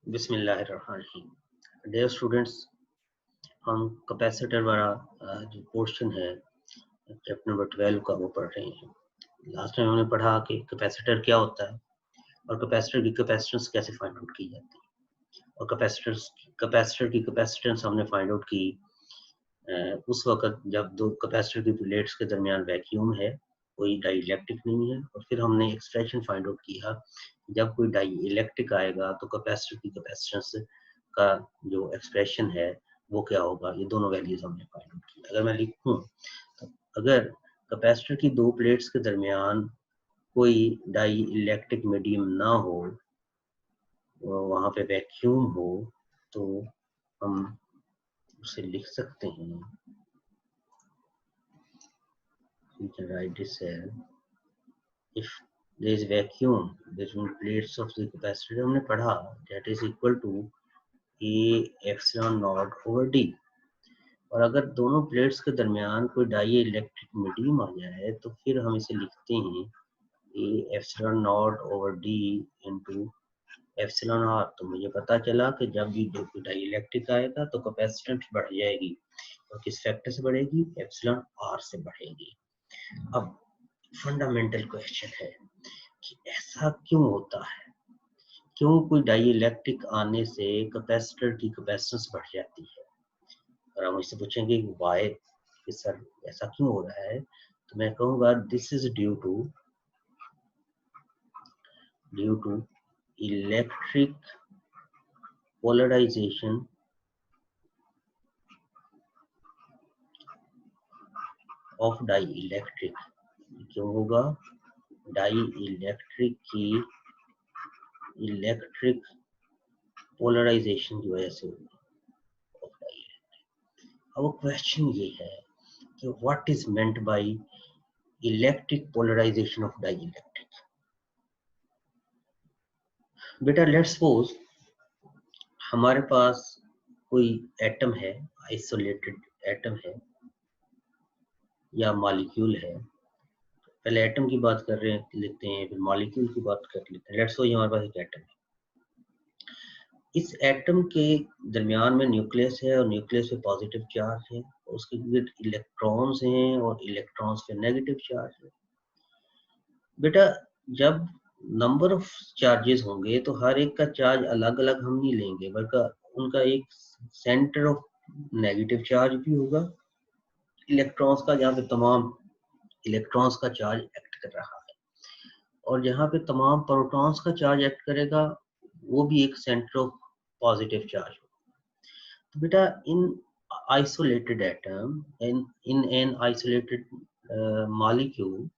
बिस्मिल्लाहिर्रहमानिर्रहीम। Dear students, हम capacitor वाला जो पोर्शन है चैप्टर नंबर 12 का वो पढ़ रहे हैं। लास्ट टाइम हमने पढ़ा कि कैपेसिटर क्या होता है और कैपेसिटर की कैपेसिटेंस कैसे फाइंड आउट की जाती है। और कैपेसिटर की कैपेसिटेंस हमने फाइंड आउट की उस वक्त जब दो कैपेसिटर की प्लेट्स के दरमियान वैक्यूम है, कोई डाइइलेक्ट्रिक नहीं है। और फिर हमने एक्सप्रेशन फाइंड आउट किया, जब कोई डाइइलेक्ट्रिक आएगा तो कैपेसिटर की कैपेसिटेंस का जो एक्सप्रेशन है वो क्या होगा। ये दोनों वैल्यूज हमने फाइंड आउट की। अगर मैं लिखूं तो अगर कैपेसिटर की दो प्लेट्स के दरमियान कोई डाइइलेक्ट्रिक मीडियम ना हो, वहां पे वैक्यूम हो, तो हम उसे लिख सकते हैं। We can write this as if there is vacuum between plates of the capacitor, हमने पढ़ा, that is equal to A epsilon naught over D। और अगर दोनों प्लेट्स के दरमियान कोई डाई इलेक्ट्रिक मीडियम आ जाए तो फिर हम इसे लिखते हैं A epsilon naught over D into epsilon R। तो मुझे पता चला कि जब भी डाई इलेक्ट्रिक आएगा तो कैपेसिटेंस बढ़ जाएगी, और किस फैक्टर से बढ़ेगी? एप्सिलॉन R से बढ़ेगी। अब फंडामेंटल क्वेश्चन है कि ऐसा क्यों होता है, क्यों कोई डाइइलेक्ट्रिक आने से कैपेसिटर की कैपेसिटेंस बढ़ जाती है। और हम इससे पूछेंगे वाई, कि सर ऐसा क्यों हो रहा है, तो मैं कहूँगा this is due to electric polarisation of dielectric. क्यों होगा? डाइइलेक्ट्रिक की इलेक्ट्रिक पोलराइजेशन की वजह से होगी। अब क्वेश्चन ये है कि what is meant by electric polarisation of dielectric. बेटा लेट्स सपोज हमारे पास कोई एटम है, आइसोलेटेड एटम है या मॉलिक्यूल है। पहले एटम की बात कर रहे हैं, लेते हैं, फिर मॉलिक्यूल की बात कर लेते हैं। लेट्स सपोज हमारे पास एक एटम है। इस एटम के दरमियान में न्यूक्लियस है और न्यूक्लियस पे पॉजिटिव चार्ज है, और उसके इलेक्ट्रॉन्स हैं और इलेक्ट्रॉन्स पे नेगेटिव चार्ज है। बेटा जब नंबर ऑफ चार्जेस होंगे तो हर एक का चार्ज अलग अलग हम नहीं लेंगे, बल्कि उनका एक सेंटर ऑफ नेगेटिव चार्ज भी होगा इलेक्ट्रॉन्स का, जहाँ पे तमाम इलेक्ट्रॉन्स का चार्ज एक्ट कर रहा है, और जहाँ पे तमाम प्रोटॉन्स का चार्ज एक्ट करेगा वो भी एक सेंटर ऑफ पॉजिटिव चार्ज होगा। तो बेटा इन isolated atom in an isolated molecule,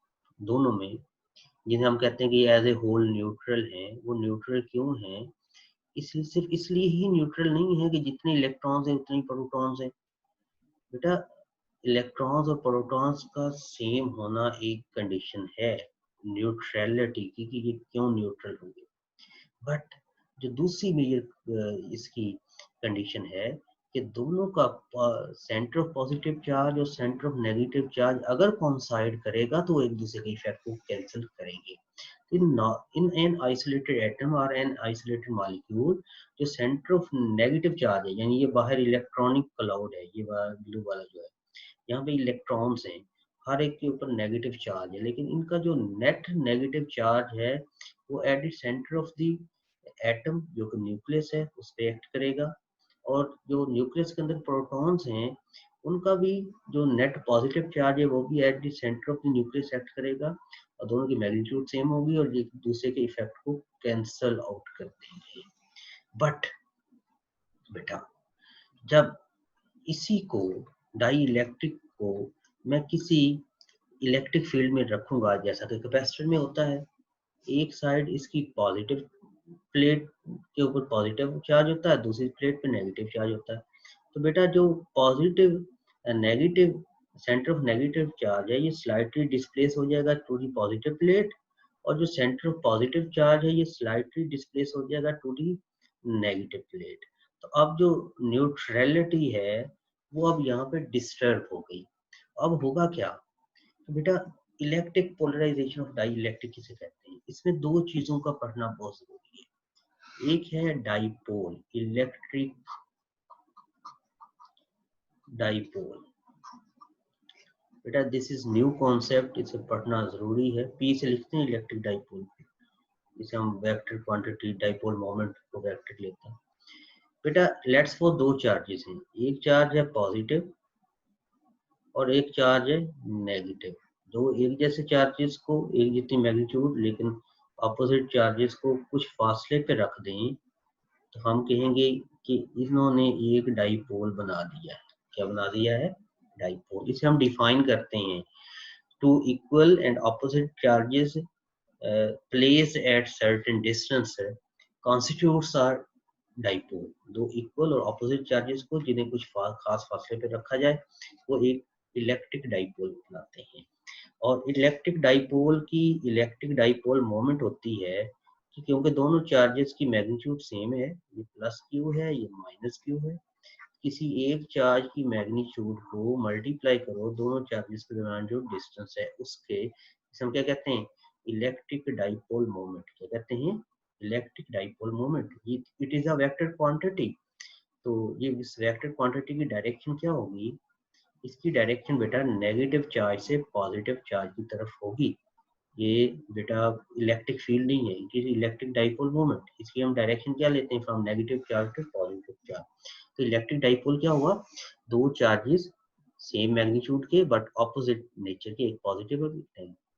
दोनों में, जिन्हें हम कहते हैं कि एज ए होल न्यूट्रल है, वो न्यूट्रल क्यों है? इसलिए, सिर्फ इसलिए ही न्यूट्रल नहीं है कि जितने इलेक्ट्रॉन्स हैं उतने ही प्रोटॉन्स हैं। बेटा इलेक्ट्रॉन्स और प्रोटॉन्स का सेम होना एक कंडीशन है न्यूट्रलिटी की, कि ये क्यों न्यूट्रल होंगे। बट जो दूसरी मेजर इसकी कंडीशन है कि दोनों का सेंटर ऑफ पॉजिटिव चार्ज और सेंटर ऑफ नेगेटिव चार्ज अगर कोइंसाइड करेगा तो वो एक दूसरे के इफेक्ट को कैंसिल करेंगे। in an isolated atom or an isolated molecule, जो सेंटर ऑफ नेगेटिव चार्ज है, यानी ये बाहर इलेक्ट्रॉनिक क्लाउड है, ये ब्लू वाला जो है, यहाँ पे इलेक्ट्रॉन्स हैं, हर एक के ऊपर नेगेटिव चार्ज है, लेकिन इनका जो नेट नेगेटिव चार्ज है वो at the centre of the atom, जो कि न्यूक्लियस है, उस पर एक्ट करेगा। और जो न्यूक्लियस के अंदर प्रोटॉन्स हैं उनका भी जो नेट पॉजिटिव चार्ज है वो भी at the centre of the nucleus act करेगा, और दोनों की मैग्नीट्यूड सेम होगी और एक दूसरे के इफेक्ट को कैंसल आउट कर देंगे। बट बेटा जब इसी को डाई इलेक्ट्रिक को मैं किसी इलेक्ट्रिक फील्ड में रखूंगा, जैसा कि कैपेसिटर में होता है, एक साइड इसकी पॉजिटिव प्लेट के ऊपर पॉजिटिव चार्ज होता है, दूसरी प्लेट पे नेगेटिव चार्ज होता है। तो बेटा जो positive negative centre of negative charge है ये स्लाइटली डिस्प्लेस हो जाएगा टू दी पॉजिटिव प्लेट, और जो सेंटर ऑफ पॉजिटिव चार्ज है ये स्लाइटली डिस्प्लेस हो जाएगा टू दी नेगेटिव प्लेट। तो अब जो न्यूट्रलिटी है वो अब यहाँ पे डिस्टर्ब हो गई। अब होगा क्या? तो बेटा electric polarisation of dielectric किसे कहते हैं? इसमें दो चीजों का पढ़ना बहुत जरूरी है। एक है डाइपोल, इलेक्ट्रिक डाइपोल। बेटा दिस इज न्यू कॉन्सेप्ट, इसे पढ़ना जरूरी है। पी से लिखते हैं इलेक्ट्रिक डाइपोल, इसे हम वेक्टर क्वांटिटी डाइपोल मोमेंट को वेक्टर लेते हैं। बेटा लेट्स सपोज दो चार्जेस हैं, एक चार्ज है पॉजिटिव और एक चार्ज है नेगेटिव। दो एक जैसे चार्जेस को एक जितनी मैग्नीट्यूड लेकिन ऑपोजिट चार्जेस को कुछ फासले पे रख दें तो हम कहेंगे कि इन्होंने एक डाइपोल बना दिया है। क्या बना दिया है? डाइपोल। इसे हम डिफाइन करते हैं, two equal and opposite charges placed at certain distance constitutes a dipole. दो इक्वल और ऑपोजिट चार्जेस को जिन्हें कुछ खास फासले पे रखा जाए वो एक इलेक्ट्रिक डाइपोल बनाते हैं। और इलेक्ट्रिक डाइपोल मोमेंट होती है कि क्योंकि दोनों चार्जेस की मैग्नीट्यूड सेम है, ये प्लस क्यू है ये माइनस क्यू है, किसी एक चार्ज की मैग्नीट्यूड को मल्टीप्लाई करो दोनों चार्जेस के दरमियान जो डिस्टेंस है उसके, इसे हम क्या कहते हैं? Electric dipole moment. क्या कहते हैं? Electric dipole moment. It is a vector quantity. तो ये इस वेक्टर क्वांटिटी की डायरेक्शन क्या होगी? इसकी डायरेक्शन बेटा नेगेटिव चार्ज से पॉजिटिव चार्ज की तरफ होगी। ये बेटा इलेक्ट्रिक फील्ड नहीं है, it is electric dipole moment. इसकी हम डायरेक्शन क्या लेते हैं? From negative charge to positive charge. तो इलेक्ट्रिक डाइपोल क्या हुआ? दो चार्जेस सेम मैग्नीट्यूड के बट ऑपोजिट नेचर के, एक पॉजिटिव और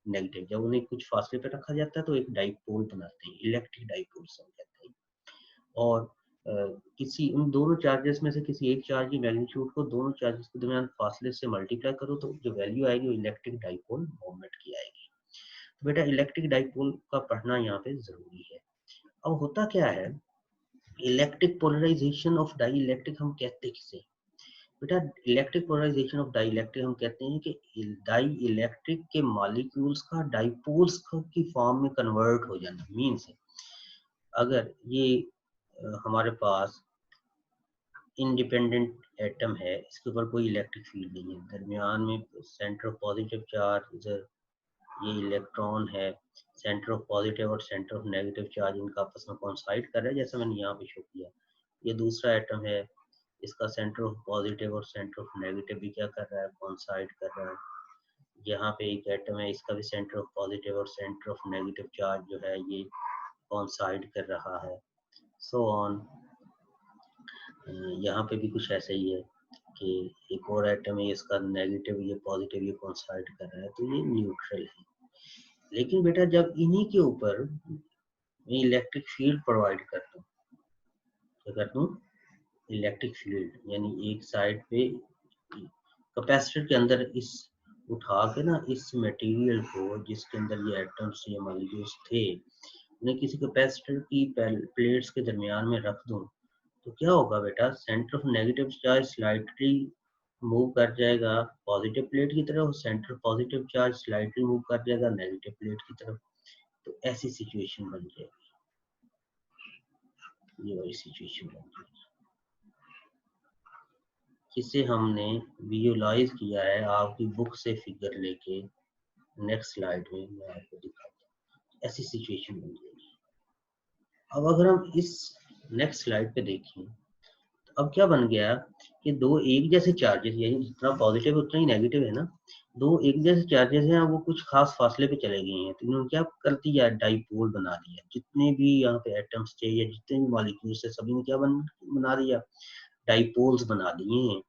नेगेटिव, जब उन्हें कुछ फासले पर रखा जाता है तो एक डाइपोल बनाते हैं, इलेक्ट्रिक डाइपोल हम कहते हैं। और किसी उन दोनों चार्जेस में से किसी एक चार्ज की मैग्नीट्यूड को दोनों चार्जेस के दरमियान फासले से मल्टीप्लाई करो तो जो वैल्यू आएगी वो इलेक्ट्रिक डाइपोल मोमेंट की आएगी। तो बेटा इलेक्ट्रिक डाइपोल का पढ़ना यहाँ पे जरूरी है। अब होता क्या है, electric polarisation of dielectric हम कहते किसे? बेटा electric polarisation of dielectric हम कहते हैं कि डाई इलेक्ट्रिक के मॉलिक्यूल्स का डाइपोल्स की फॉर्म में कन्वर्ट हो जाना। मीन्स अगर ये हमारे पास इंडिपेंडेंट एटम है, इसके ऊपर कोई इलेक्ट्रिक फील्ड नहीं है, दरमियान में सेंटर ऑफ पॉजिटिव चार्ज, इधर ये इलेक्ट्रॉन है, सेंटर ऑफ पॉजिटिव और सेंटर ऑफ नेगेटिव चार्ज इनका आपस में कॉन्साइड कर रहा है, जैसा मैंने यहाँ पे शो किया। ये दूसरा एटम है, इसका सेंटर ऑफ पॉजिटिव और सेंटर ऑफ नेगेटिव भी क्या कर रहा है? कॉन्साइड कर रहा है। यहाँ पे एक एटम है, इसका भी सेंटर ऑफ पॉजिटिव और सेंटर ऑफ नेगेटिव चार्ज जो है ये कॉन्साइड कर रहा है। सो ऑन यहाँ पे भी कुछ ऐसा ही है कि एक और एटम है, इसका नेगेटिव ये पॉजिटिव ये कॉन्साइड कर रहा है, तो ये न्यूट्रल है। लेकिन बेटा जब इन्हीं के ऊपर मैं इलेक्ट्रिक फील्ड प्रोवाइड करता हूँ, क्या करता हूँ? इलेक्ट्रिक फील्ड, यानी एक साइड पे कैपेसिटर के अंदर इस उठा के ना इस मटेरियल को जिसके अंदर ये एटम्स या मॉलिक्यूल्स थे उन्हें किसी कैपेसिटर की प्लेट्स के दरमियान में रख दूं तो क्या होगा बेटा? Centre of negative charge slightly move कर जाएगा पॉजिटिव प्लेट की तरफ, centre positive charge slightly move कर जाएगा नेगेटिव प्लेट की तरफ। तो ऐसी सिचुएशन बन जाएगी, ये वाली सिचुएशन बन जाएगी, जिसे हमने विजुअलाइज किया है आपकी बुक से फिगर लेके। नेक्स्ट स्लाइड में मैं आपको दिखाता हूँ, ऐसी सिचुएशन बन जाएगी। अब अगर हम इस नेक्स्ट स्लाइड पे देखें तो अब क्या बन गया कि दो एक जैसे चार्जेस, यानी जितना पॉजिटिव उतना ही नेगेटिव है ना, दो एक जैसे चार्जेस हैं वो कुछ खास फासले पे चले गए हैं, तो इन्होंने क्या कर दिया? डाइपोल बना दिया। जितने भी यहाँ पे एटम्स थे या जितने भी मॉलिक्यूल्स थे सभी ने क्या बना दिया? डाइपोल्स बना दिए हैं।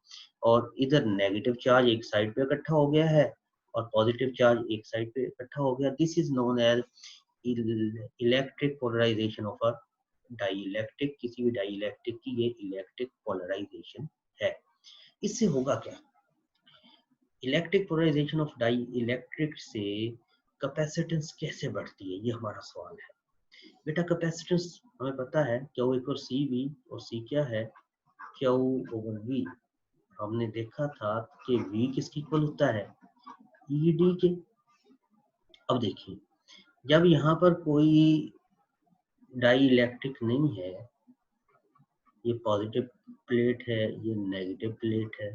और इधर नेगेटिव चार्ज एक साइड पे इकट्ठा हो गया है और पॉजिटिव चार्ज एक साइड पे इकट्ठा हो गया। This is known as electric polarisation of a dielectric. किसी भी डाइइलेक्ट्रिक की ये इलेक्ट्रिक पोलराइजेशन है। इससे होगा क्या? इलेक्ट्रिक पोलराइजेशन ऑफ डाइइलेक्ट्रिक से कैपेसिटेंस कैसे बढ़ती है, ये हमारा सवाल है। बेटा कैपेसिटेंस हमें पता है क्यू इक्वल सी वी, और सी क्या है? Q over V. हमने देखा था कि वी किसकी इक्वल होता है? ई डी के। अब देखिए जब यहाँ पर कोई डाई इलेक्ट्रिक नहीं है, ये पॉजिटिव प्लेट है ये नेगेटिव प्लेट है,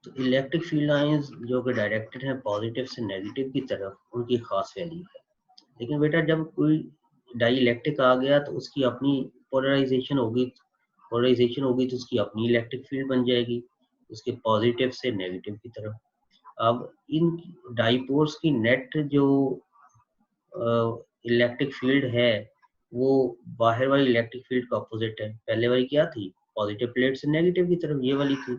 तो इलेक्ट्रिक फील्ड लाइंस जो कि डायरेक्टेड है पॉजिटिव से नेगेटिव की तरफ उनकी खास वैल्यू है। लेकिन बेटा जब कोई डाई इलेक्ट्रिक आ गया तो उसकी अपनी पोलराइजेशन होगी, तो उसकी अपनी इलेक्ट्रिक फील्ड बन जाएगी, उसके पॉजिटिव से नेगेटिव की तरफ। अब इन डाईपोल्स की नेट जो इलेक्ट्रिक फील्ड है वो बाहर वाली इलेक्ट्रिक फील्ड का अपोजिट है। पहले वाली क्या थी, पॉजिटिव प्लेट से नेगेटिव की तरफ, ये वाली थी।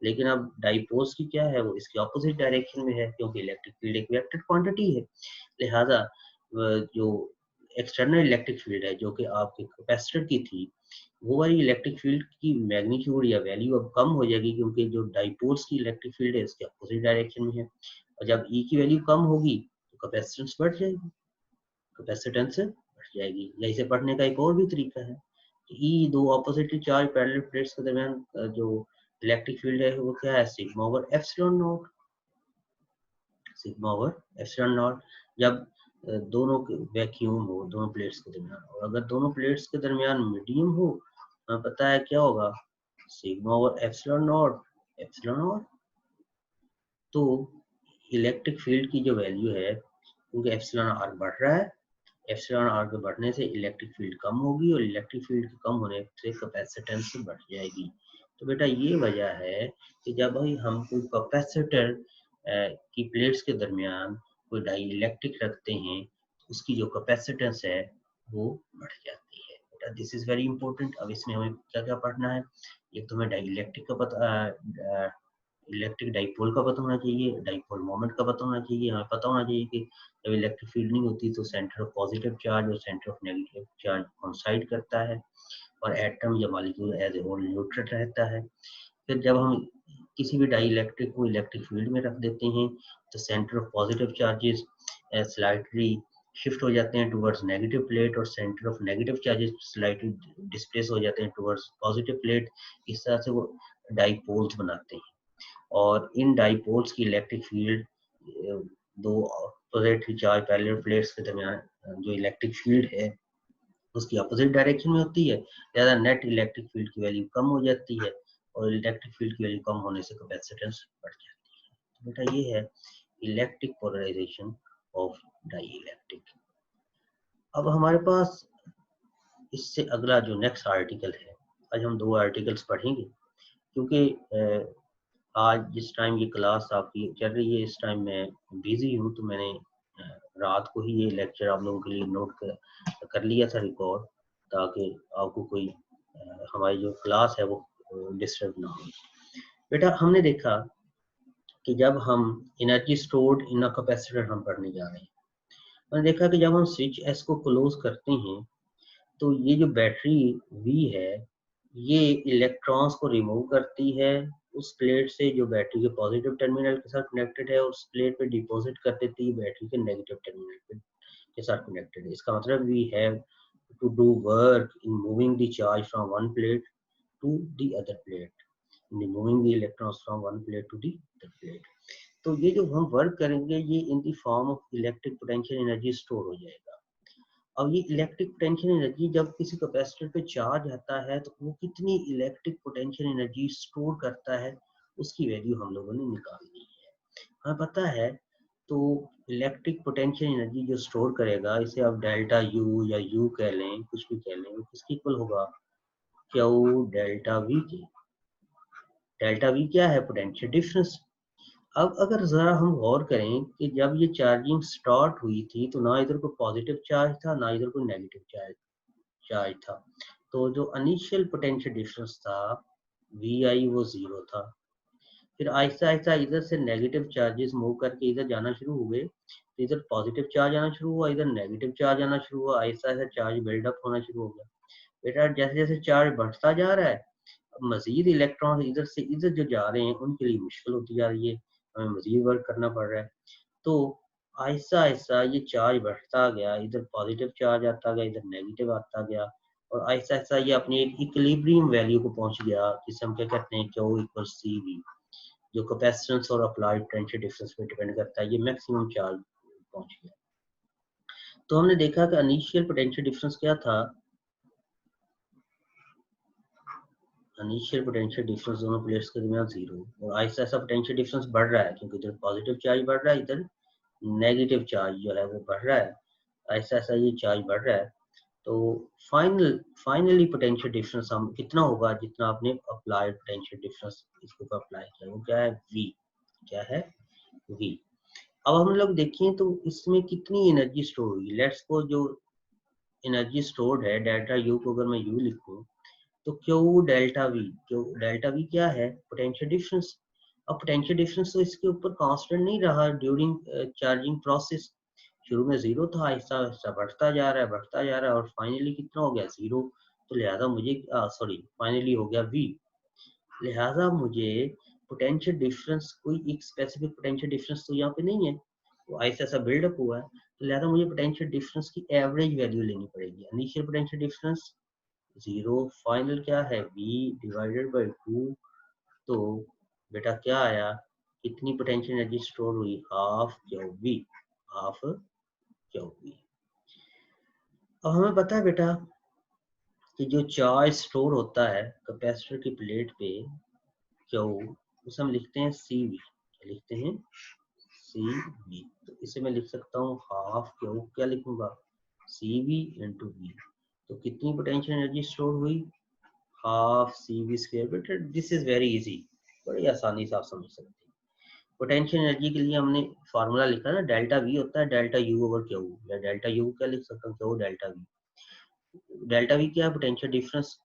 लेकिन अब डाईपोल्स की क्या है, वो इसके ऑपोजिट डायरेक्शन में है, क्योंकि इलेक्ट्रिक फील्ड एक वेक्टर क्वांटिटी है। लिहाजा जो एक्सटर्नल इलेक्ट्रिक फील्ड है जो कि आपके कैपेसिटर की थी, वो वाली इलेक्ट्रिक फील्ड की मैग्नीट्यूड या वैल्यू अब कम हो जाएगी, क्योंकि जो डाईपोल्स की इलेक्ट्रिक फील्ड है इसके अपोजिट डायरेक्शन में है। और जब ई की वैल्यू कम होगी तो कैपेसिटेंस बढ़ जाएगी, कैपेसिटेंस बढ़ जाएगी। या इसे पढ़ने का एक और भी तरीका है कि ई दो ऑपोजिटली चार्ज पैरेलल प्लेट्स के दरमियान जो इलेक्ट्रिक फील्ड है वो क्या है, sigma over epsilon not, sigma over epsilon not. जब दोनों वैक्यूम हो दोनों प्लेट्स के दरमियान, और अगर दोनों प्लेट्स के दरमियान मीडियम हो, हमें पता है क्या होगा, sigma over epsilon naught, epsilon not. तो इलेक्ट्रिक फील्ड की जो वैल्यू है, क्योंकि एप्सिलॉन आर बढ़ रहा है, एप्सिलॉन आर के बढ़ने से इलेक्ट्रिक फील्ड कम होगी, और इलेक्ट्रिक फील्ड के कम होने से कैपेसिटेंस बढ़ जाएगी। तो बेटा ये वजह है कि जब भाई हम कोई कैपेसिटर की प्लेट्स के दरमियान कोई डाई इलेक्ट्रिक रखते हैं, उसकी जो कैपेसिटेंस है वो बढ़ जाती है। बेटा दिस इज वेरी इंपॉर्टेंट। अब इसमें हमें क्या क्या पढ़ना है, एक तो हमें डाई इलेक्ट्रिक का पता, इलेक्ट्रिक डाइपोल का पता होना चाहिए, डाइपोल मोमेंट का पता होना चाहिए। हमें पता होना चाहिए कि जब इलेक्ट्रिक फील्ड नहीं होती तो सेंटर ऑफ पॉजिटिव चार्ज और centre of negative charge coincide करता है, और एटम या molecule as a whole neutral रहता है। फिर जब हम किसी भी डाई इलेक्ट्रिक को इलेक्ट्रिक फील्ड में रख देते हैं तो centre of positive charges slightly shift हो जाते हैं टुवर्ड्स नेगेटिव प्लेट, और centre of negative charges slightly displace हो जाते हैं टुवर्ड्स पॉजिटिव प्लेट। इस तरह से वो डाइपोल्स बनाते हैं। और इन डाइपोल्स की इलेक्ट्रिक फील्ड दो अपोजिटली चार्ज पैरेलल प्लेट्स के दरमियान जो इलेक्ट्रिक फील्ड है उसकी अपोजिट डायरेक्शन में होती है, ज़्यादा नेट इलेक्ट्रिक फील्ड की वैल्यू कम हो जाती है, और इलेक्ट्रिक फील्ड की वैल्यू कम होने से कैपेसिटेंस बढ़ जाती है। तो बेटा ये है electric polarisation of dielectric. अब हमारे पास इससे अगला जो नेक्स्ट आर्टिकल है, आज हम दो आर्टिकल्स पढ़ेंगे, क्योंकि आज जिस टाइम ये क्लास आपकी चल रही है इस टाइम मैं बिजी हूँ, तो मैंने रात को ही ये लेक्चर आप लोगों के लिए नोट कर लिया था रिकॉर्ड, ताकि आपको कोई हमारी जो क्लास है वो डिस्टर्ब ना हो। बेटा हमने देखा कि जब हम energy stored in a capacitor हम पढ़ने जा रहे हैं, हमने देखा कि जब हम स्विच एस को क्लोज करते हैं तो ये जो बैटरी वी है ये इलेक्ट्रॉन्स को रिमूव करती है उस प्लेट से जो बैटरी के पॉजिटिव टर्मिनल के साथ कनेक्टेड है, और उस प्लेट पे डिपॉजिट कर देती है बैटरी के नेगेटिव टर्मिनल के साथ कनेक्टेड है। इसका मतलब we have to do work in moving the charge from one plate to the other plate, in moving the electrons from one plate to the other plate. तो ये जो हम वर्क करेंगे ये in the form of electric potential energy store हो जाएगा। अब ये इलेक्ट्रिक पोटेंशियल एनर्जी जब किसी कैपेसिटर पे चार्ज आता है तो वो कितनी इलेक्ट्रिक पोटेंशियल एनर्जी स्टोर करता है उसकी वैल्यू हम लोगों ने निकालनी है। हमें पता है तो इलेक्ट्रिक पोटेंशियल एनर्जी जो स्टोर करेगा इसे आप डेल्टा यू या यू कह लें, कुछ भी कह लें, वो किसके इक्वल होगा, क्यू डेल्टा वी के। डेल्टा वी क्या है, पोटेंशियल डिफरेंस। अब अगर जरा हम गौर करें कि जब ये चार्जिंग स्टार्ट हुई थी तो ना इधर कोई पॉजिटिव चार्ज था ना इधर कोई नेगेटिव चार्ज था, तो जो इनिशियल पोटेंशियल डिफरेंस था वी आई वो जीरो था। फिर आहिस्ता आहिस्ता इधर से नेगेटिव चार्जेस मूव करके इधर जाना शुरू हुए, तो इधर पॉजिटिव चार्ज आना शुरू हुआ, इधर नेगेटिव चार्ज आना शुरू हुआ, आहिस्ता आहिस्ता चार्ज बिल्डअप होना शुरू हो गया। बेटा जैसे जैसे चार्ज बढ़ता जा रहा है मजीद इलेक्ट्रॉन इधर से इधर जो जा रहे हैं उनके लिए मुश्किल होती जा रही है, हमें मजीद वर्क करना पड़ रहा है। तो आहिस्ता आहिस्ता ये चार्ज बढ़ता गया, इधर पॉजिटिव चार्ज आता गया, इधर नेगेटिव आता गया, और आहिस्ता आहिस्ता ये अपनी एक इक्विलिब्रियम वैल्यू को पहुंच गया जिसे हम क्या कहते हैं क्यू इक्वल सी वी, जो कैपेसिटेंस और अप्लाइड पोटेंशियल डिफरेंस पे डिपेंड करता है। ये मैक्सिमम चार्ज पहुंच गया। तो हमने देखा कि इनिशियल पोटेंशियल डिफरेंस क्या था, इनिशियल पोटेंशियल डिफरेंस दोनों प्लेट्स के दरमियान जीरो, और आहिस्ता आहिस्ता पोटेंशियल डिफरेंस बढ़ रहा है क्योंकि इधर पॉजिटिव चार्ज बढ़ रहा है, इधर नेगेटिव चार्ज जो है वो बढ़ रहा है, आहिस्ता आहिस्ता ये चार्ज बढ़ रहा है। तो फाइनली पोटेंशियल डिफरेंस हम कितना होगा, जितना आपने अप्लाइड पोटेंशियल डिफरेंस इसके ऊपर अप्लाई किया, वो क्या है, v। क्या है, v। अब हम लोग देखें तो इसमें कितनी एनर्जी स्टोर हुई। लेट्स को जो एनर्जी स्टोर्ड है डेल्टा यू को अगर मैं यू लिखूं तो Q delta we, Q delta we क्या है, पोटेंशियल डिफरेंस। अब पोटेंशियल डिफरेंस तो इसके ऊपर कांस्टेंट नहीं रहा ड्यूरिंग चार्जिंग प्रोसेस। शुरू में जीरो था, आहिस्ता आहिस्ता बढ़ता जा रहा है, बढ़ता जा रहा है, और फाइनली कितना हो गया, जीरो। तो लिहाजा मुझे सॉरी फाइनली हो गया वी। लिहाजा मुझे पोटेंशियल डिफरेंस, कोई एक स्पेसिफिक पोटेंशियल डिफरेंस तो यहाँ पे नहीं है, वो ऐसा ऐसा बिल्डअप हुआ है। तो लिहाजा मुझे पोटेंशियल डिफरेंस की एवरेज वैल्यू लेनी पड़ेगी। Initial potential difference zero, final क्या है, v डिवाइडेड बाई 2। तो बेटा क्या आया, कितनी पोटेंशियल एनर्जी स्टोर हुई, half Q V, half Q V. अब हमें पता है बेटा कि जो चार्ज स्टोर होता है कैपेसिटर की प्लेट पे, क्यू, उसे हम लिखते हैं सी वी। लिखते हैं सी वी। तो इसे मैं लिख सकता हूँ हाफ क्यू, क्या लिखूंगा, सी वी इंटू वी। तो कितनी पोटेंशियल एनर्जी स्टोर हुई, हाफ सी वी स्क्वायर। बेटा दिस इज वेरी इजी, बड़ी आसानी से आप समझ सकते हैं। पोटेंशियल एनर्जी के लिए हमने फार्मूला लिखा ना, डेल्टा वी होता है डेल्टा यू ओवर क्यू, या डेल्टा यू क्या लिख सकता हूँ, Q delta we. Delta we क्या है, पोटेंशियल डिफरेंस।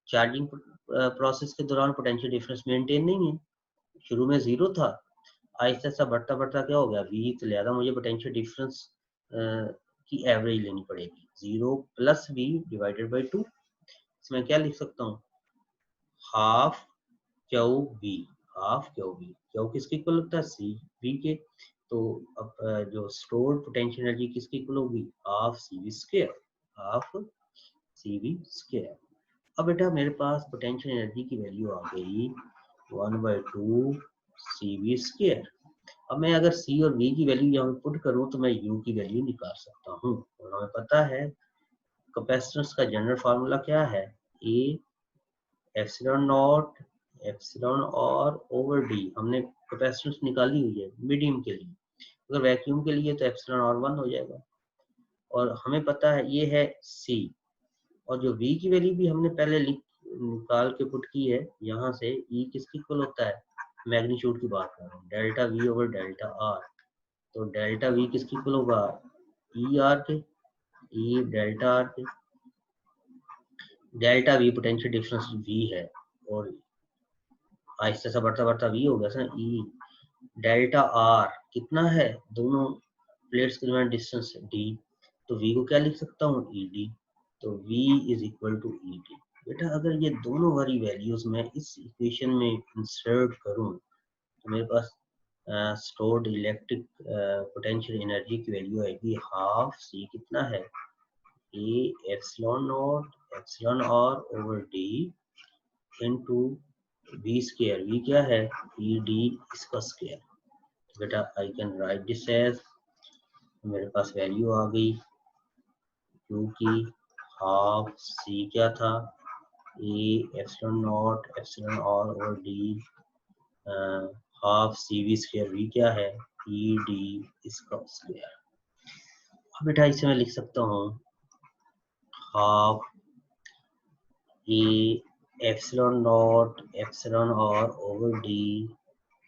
चार्जिंग प्रोसेस के दौरान पोटेंशियल डिफरेंस मेंटेन नहीं है, शुरू में जीरो था, आहिस्ता आहिस्ता बढ़ता बढ़ता क्या हो गया, वी। तो लिहाजा मुझे पोटेंशियल डिफरेंस की एवरेज लेनी पड़ेगी, zero plus V divided by 2। इसमें क्या लिख सकता हूँ, half Q V, half Q V. Q किसके इक्वल होता है, सी वी के। तो अब जो स्टोर्ड पोटेंशियल एनर्जी किसके इक्वल होगी, half C V square, half C V square. अब बेटा मेरे पास पोटेंशियल एनर्जी की वैल्यू आ गई 1/2 सी वी स्क्वायर। अब मैं अगर सी और वी की वैल्यू यहाँ पे पुट करूँ तो मैं यू की वैल्यू निकाल सकता हूँ। और हमें पता है कैपेसिटेंस का जनरल फार्मूला क्या है, ए एप्सिलॉन नॉट एप्सिलॉन और ओवर डी। हमने कैपेसिटेंस निकाली हुई है मीडियम के लिए, अगर वैक्यूम के लिए तो एप्सिलॉन और 1 हो जाएगा। और हमें पता है ये है सी, और जो वी की वैल्यू भी हमने पहले निकाल के पुट की है यहाँ से, ई किसकी इक्वल होता है, मैग्नीट्यूड की बात कर रहा हूँ, delta V over delta R. तो डेल्टा वी किसकी इक्वल होगा, ई आर के, ई डेल्टा आर के। Delta V potential difference V है, और आहिस्ता से बढ़ता बढ़ता वी हो गया ना, ई डेल्टा आर कितना है, दोनों प्लेट्स के दरमियान डिस्टेंस डी। तो वी को क्या लिख सकता हूँ, ई डी। तो V is equal to E D. बेटा अगर ये दोनों वाली वैल्यूज मैं इस इक्वेशन में इंसर्ट करूँ तो मेरे पास स्टोर्ड इलेक्ट्रिक पोटेंशियल एनर्जी की वैल्यू आएगी हाफ सी, कितना है, A epsilon naught epsilon R over D into V square. V क्या है, ई डी इसका स्क्वायर। बेटा I can write this as, मेरे पास वैल्यू आ गई क्योंकि हाफ सी क्या था, A epsilon naught epsilon R over D, half C V square, V क्या है, ई डी इसका स्क्वायर। अब बेटा इसे मैं लिख सकता हूँ half A epsilon naught epsilon R over D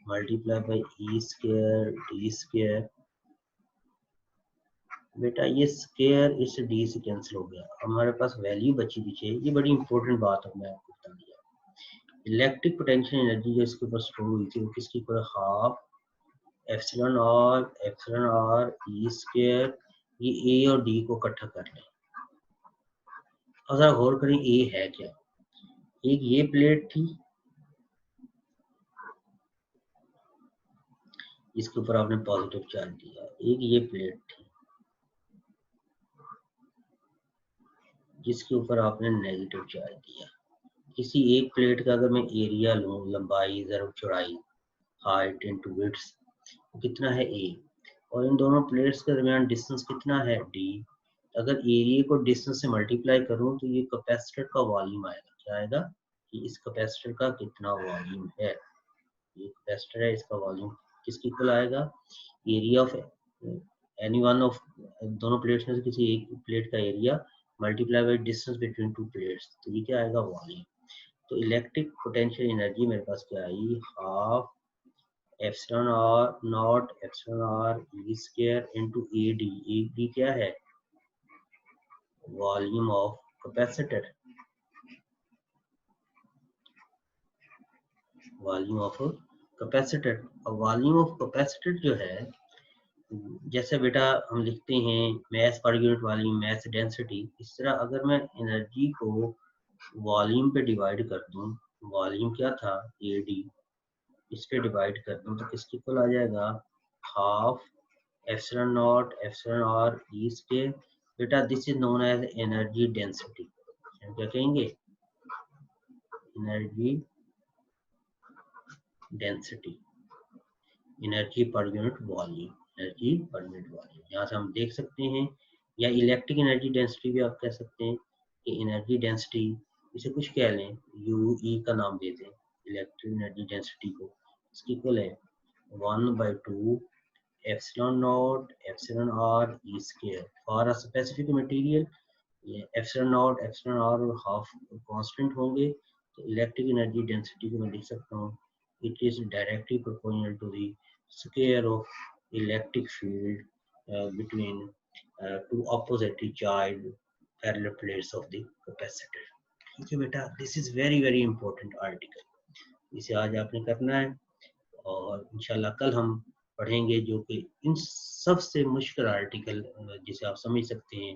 multiply by E square D square. बेटा ये स्क्वायर इस डी से कैंसिल हो गया, हमारे पास वैल्यू बची पीछे। ये बड़ी इंपॉर्टेंट बात है, मैं आपको बता दिया। इलेक्ट्रिक पोटेंशियल एनर्जी जो इसके ऊपर स्टोर हुई थी वो किसकी equal, half epsilon R E square. ये ए और डी को इकट्ठा कर लें और जरा गौर करें ए है क्या। एक ये प्लेट थी जिसके ऊपर आपने पॉजिटिव चार्ज दिया, एक ये प्लेट थी जिसके ऊपर आपने नेगेटिव चार्ज दिया। किसी एक प्लेट का अगर मैं एरिया लूँ, लंबाई ज़रूर चौड़ाई, हाइट इनटू विड्थ, कितना है ए, और इन दोनों प्लेट्स के दरमियान डिस्टेंस कितना है डी। अगर एरिया को डिस्टेंस से मल्टीप्लाई करूं तो ये कैपेसिटर का वॉल्यूम आएगा। क्या आएगा कि इस कैपेसिटर का कितना वॉल्यूम है, ये कैपेसिटर है, इसका वॉल्यूम किसकी इक्वल आएगा, area of any one of, दोनों प्लेट्स में से किसी एक प्लेट का area multiply by distance between two plates, तो ये क्या आएगा वॉल्यूम। तो इलेक्ट्रिक पोटेंशियल एनर्जी मेरे पास क्या आई, half epsilon R naught epsilon R E square into A D क्या है, volume of capacitor, volume of capacitor. और वॉल्यूम ऑफ कैपेसिटर जो है, जैसे बेटा हम लिखते हैं मास पर यूनिट वॉल्यूम, मास डेंसिटी, इस तरह अगर मैं एनर्जी को वॉल्यूम पे डिवाइड कर दूं, वॉल्यूम क्या था ए डी, इस पे डिवाइड कर दूं तो किसके इक्वल आ जाएगा, half epsilon naught epsilon R E square. बेटा this is known as energy density, क्या कहेंगे, energy density, energy per unit volume, energy per unit volume. यहाँ से हम देख सकते हैं, या इलेक्ट्रिक एनर्जी डेंसिटी भी आप कह सकते हैं कि एनर्जी डेंसिटी, इसे कुछ कह लें, यू ई का नाम दे दें इलेक्ट्रिक एनर्जी डेंसिटी को, इसकी इक्वल है 1/2 epsilon naught epsilon R E square for a specific material. ये epsilon naught epsilon R half constant होंगे, तो इलेक्ट्रिक एनर्जी डेंसिटी को मैं लिख सकता हूँ, it is directly proportional to the square of electric field between two oppositely charged parallel plates of the capacitor। ठीक है बेटा, this is very very important article, इसे आज आपने करना है, और इंशाल्लाह कल हम पढ़ेंगे जो कि इन सबसे मुश्किल आर्टिकल जिसे आप समझ सकते हैं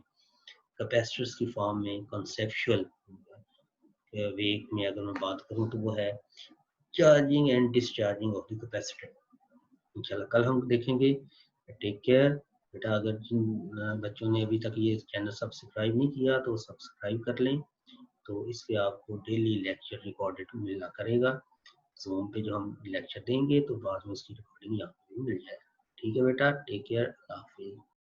कैपेसिटर्स की फॉर्म में, कॉन्सेप्चुअल वे में अगर मैं बात करूं तो वो है charging and discharging of the capacitor. इंशाल्लाह कल हम देखेंगे। टेक केयर बेटा। अगर जिन बच्चों ने अभी तक ये चैनल सब्सक्राइब नहीं किया तो सब्सक्राइब कर लें, तो इससे आपको डेली लेक्चर रिकॉर्डेड मिला करेगा। ज़ूम पे जो हम लेक्चर देंगे तो बाद में उसकी रिकॉर्डिंग आपको मिल जाएगा। ठीक है बेटा, टेक केयर।